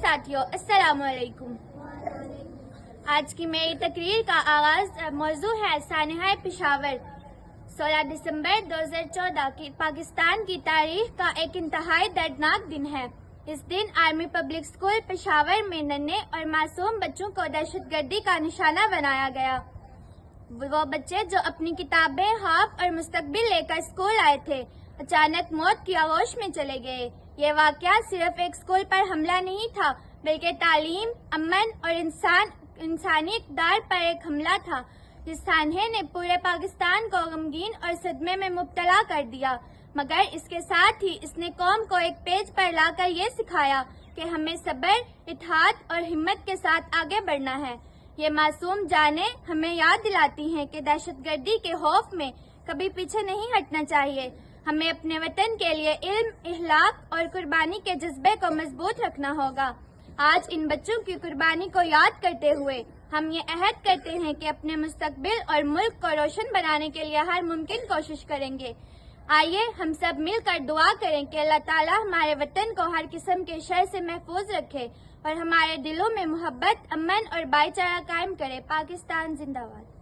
साथियों, अस्सलाम वालेकुम। आज की मेरी तकरीर का आगाज मौजू है सानिहा पेशावर। 16 दिसंबर 2014 की पाकिस्तान की तारीख का एक इंतहाई दर्दनाक दिन है। इस दिन आर्मी पब्लिक स्कूल पेशावर में नन्हे और मासूम बच्चों को दहशतगर्दी का निशाना बनाया गया। वो बच्चे जो अपनी किताबें, ख्वाब और मुस्तकबिल लेकर स्कूल आए थे, अचानक मौत की आगोश में चले गए। ये वाकया सिर्फ एक स्कूल पर हमला नहीं था, बल्कि तालीम, अमन और इंसानी इक़दार पर एक हमला था। जिस सानहे ने पूरे पाकिस्तान को गमगीन और सदमे में मुब्तला कर दिया, मगर इसके साथ ही इसने कौम को एक पेज पर लाकर ये सिखाया कि हमें सब्र, इत्तेहाद और हिम्मत के साथ आगे बढ़ना है। ये मासूम जानें हमें याद दिलाती हैं कि दहशतगर्दी के खौफ में कभी पीछे नहीं हटना चाहिए। हमें अपने वतन के लिए इल्म, इखलाक और कुर्बानी के जज्बे को मजबूत रखना होगा। आज इन बच्चों की कुर्बानी को याद करते हुए हम ये अहद करते हैं कि अपने मुस्तकबिल और मुल्क को रोशन बनाने के लिए हर मुमकिन कोशिश करेंगे। आइए हम सब मिलकर दुआ करें कि अल्लाह ताला हमारे वतन को हर किस्म के शर से महफूज रखे और हमारे दिलों में मोहब्बत, अमन और भाईचारा कायम करे। पाकिस्तान जिंदाबाद।